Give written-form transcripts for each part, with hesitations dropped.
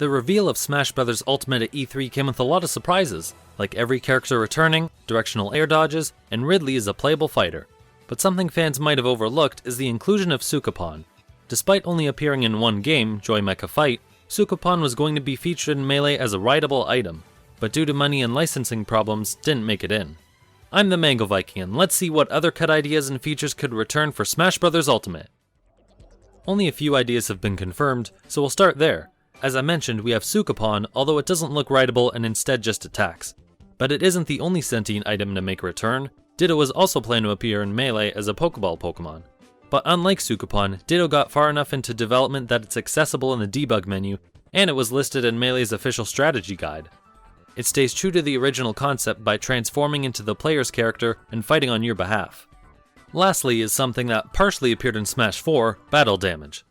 The reveal of Smash Bros. Ultimate at E3 came with a lot of surprises, like every character returning, directional air dodges, and Ridley is a playable fighter. But something fans might have overlooked is the inclusion of Sukapon. Despite only appearing in one game, Joy Mecha Fight, Sukapon was going to be featured in Melee as a rideable item, but due to money and licensing problems, didn't make it in. I'm the MangoViking, and let's see what other cut ideas and features could return for Smash Bros. Ultimate. Only a few ideas have been confirmed, so we'll start there. As I mentioned, we have Sukapon, although it doesn't look rideable and instead just attacks. But it isn't the only sentient item to make a return. Ditto is also planned to appear in Melee as a Pokeball Pokemon. But unlike Sukapon, Ditto got far enough into development that it's accessible in the debug menu, and it was listed in Melee's official strategy guide. It stays true to the original concept by transforming into the player's character and fighting on your behalf. Lastly is something that partially appeared in Smash 4, Battle Damage.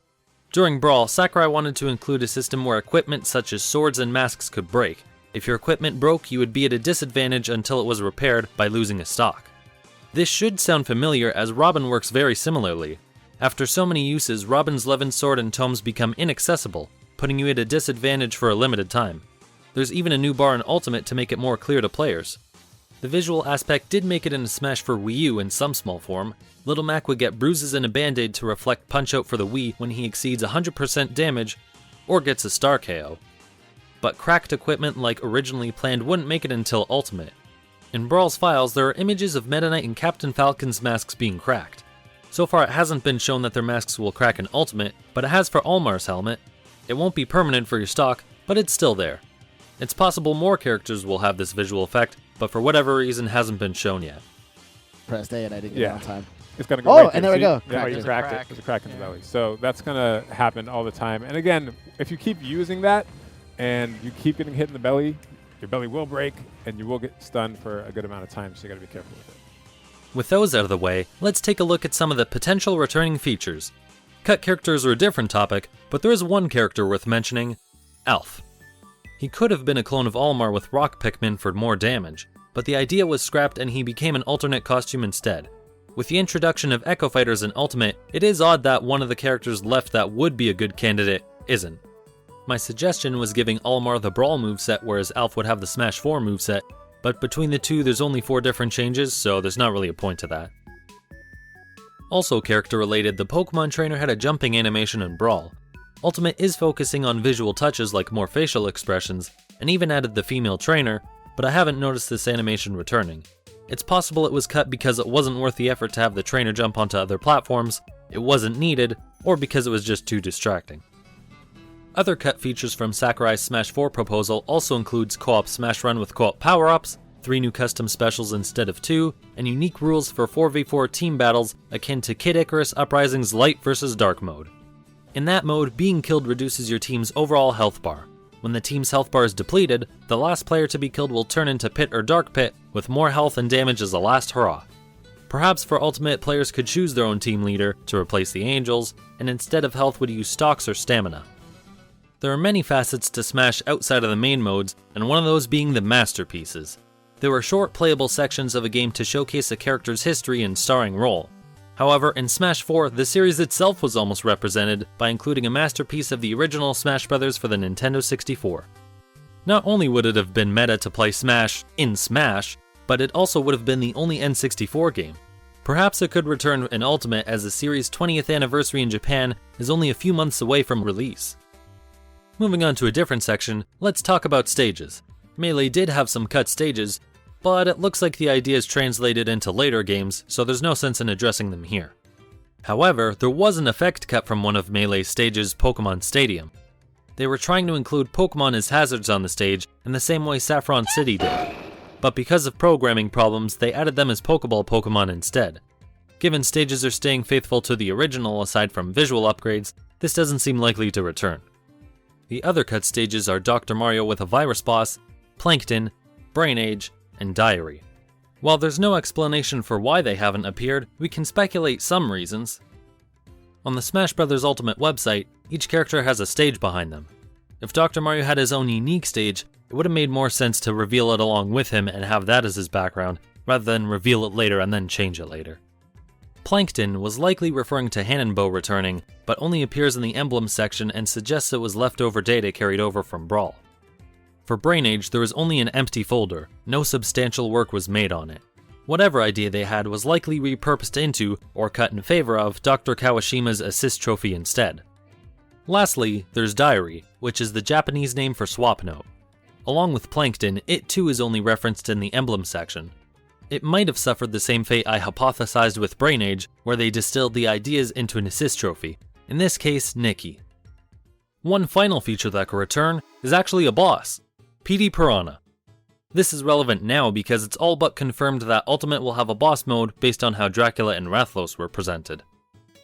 During Brawl, Sakurai wanted to include a system where equipment such as swords and masks could break. If your equipment broke, you would be at a disadvantage until it was repaired by losing a stock. This should sound familiar as Robin works very similarly. After so many uses, Robin's Levin Sword and tomes become inaccessible, putting you at a disadvantage for a limited time. There's even a new bar in Ultimate to make it more clear to players. The visual aspect did make it into Smash for Wii U in some small form. Little Mac would get bruises and a band-aid to reflect Punch-Out for the Wii when he exceeds 100% damage or gets a star KO. But cracked equipment like originally planned wouldn't make it until Ultimate. In Brawl's files, there are images of Meta Knight and Captain Falcon's masks being cracked. So far it hasn't been shown that their masks will crack in Ultimate, but it has for Almar's helmet. It won't be permanent for your stock, but it's still there. It's possible more characters will have this visual effect, but for whatever reason hasn't been shown yet. Pressed A and I didn't get it on time. It's going to go right and there we go. Yeah, you cracked it. There's a crack in the belly. So that's going to happen all the time. And again, if you keep using that and you keep getting hit in the belly, your belly will break and you will get stunned for a good amount of time, so you got to be careful with it. With those out of the way, let's take a look at some of the potential returning features. Cut characters are a different topic, but there is one character worth mentioning, Alf. He could have been a clone of Almar with rock Pikmin for more damage, but the idea was scrapped and he became an alternate costume instead. With the introduction of Echo Fighters in Ultimate, it is odd that one of the characters left that would be a good candidate isn't. My suggestion was giving Almar the Brawl moveset whereas Alf would have the Smash 4 moveset, but between the two there's only 4 different changes, so there's not really a point to that. Also character related, the Pokemon trainer had a jumping animation in Brawl. Ultimate is focusing on visual touches like more facial expressions, and even added the female trainer, but I haven't noticed this animation returning. It's possible it was cut because it wasn't worth the effort to have the trainer jump onto other platforms, it wasn't needed, or because it was just too distracting. Other cut features from Sakurai's Smash 4 proposal also includes co-op Smash Run with co-op power-ups, 3 new custom specials instead of 2, and unique rules for 4v4 team battles akin to Kid Icarus Uprising's Light vs Dark mode. In that mode, being killed reduces your team's overall health bar. When the team's health bar is depleted, the last player to be killed will turn into Pit or Dark Pit with more health and damage as a last hurrah. Perhaps for Ultimate, players could choose their own team leader to replace the Angels, and instead of health would use stocks or stamina. There are many facets to Smash outside of the main modes, and one of those being the masterpieces. There were short playable sections of a game to showcase a character's history and starring role. However, in Smash 4, the series itself was almost represented by including a masterpiece of the original Smash Bros. For the Nintendo 64. Not only would it have been meta to play Smash in Smash, but it also would have been the only N64 game. Perhaps it could return in Ultimate as the series' 20th anniversary in Japan is only a few months away from release. Moving on to a different section, let's talk about stages. Melee did have some cut stages, but it looks like the ideas translated into later games, so there's no sense in addressing them here. However, there was an effect cut from one of Melee's stages, Pokemon Stadium. They were trying to include Pokemon as hazards on the stage in the same way Saffron City did, but because of programming problems, they added them as Pokeball Pokemon instead. Given stages are staying faithful to the original aside from visual upgrades, this doesn't seem likely to return. The other cut stages are Dr. Mario with a virus boss, Plankton, Brain Age, and Diary. While there's no explanation for why they haven't appeared, we can speculate some reasons. On the Smash Bros. Ultimate website, each character has a stage behind them. If Dr. Mario had his own unique stage, it would have made more sense to reveal it along with him and have that as his background, rather than reveal it later and then change it later. Plankton was likely referring to Hannonbow returning, but only appears in the emblem section and suggests it was leftover data carried over from Brawl. For Brain Age, there was only an empty folder, no substantial work was made on it. Whatever idea they had was likely repurposed into, or cut in favor of, Dr. Kawashima's assist trophy instead. Lastly, there's Diary, which is the Japanese name for swap note. Along with Plankton, it too is only referenced in the emblem section. It might have suffered the same fate I hypothesized with Brain Age, where they distilled the ideas into an assist trophy, in this case, Nikki. One final feature that could return is actually a boss, Petey Piranha. This is relevant now because it's all but confirmed that Ultimate will have a boss mode based on how Dracula and Rathlos were presented.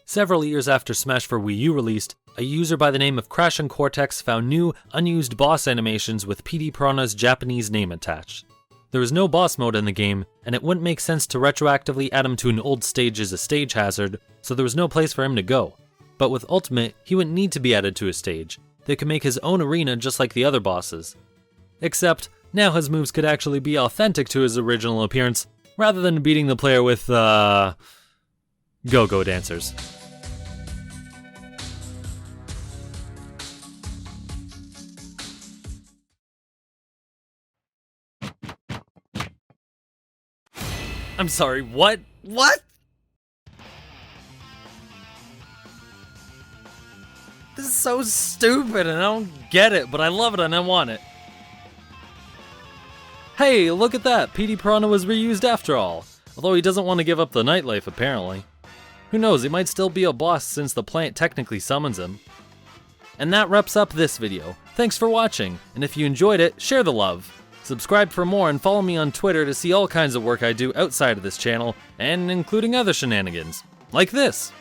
Several years after Smash for Wii U released, a user by the name of crashandcortex found new, unused boss animations with Petey Piranha's Japanese name attached. There was no boss mode in the game, and it wouldn't make sense to retroactively add him to an old stage as a stage hazard, so there was no place for him to go. But with Ultimate, he wouldn't need to be added to a stage. They could make his own arena just like the other bosses. Except, now his moves could actually be authentic to his original appearance, rather than beating the player with, go-go dancers. I'm sorry, what? What? This is so stupid and I don't get it, but I love it and I want it. Hey, look at that! Petey Piranha was reused after all. Although he doesn't want to give up the nightlife, apparently. Who knows, he might still be a boss since the plant technically summons him. And that wraps up this video. Thanks for watching, and if you enjoyed it, share the love. Subscribe for more and follow me on Twitter to see all kinds of work I do outside of this channel, and including other shenanigans. Like this!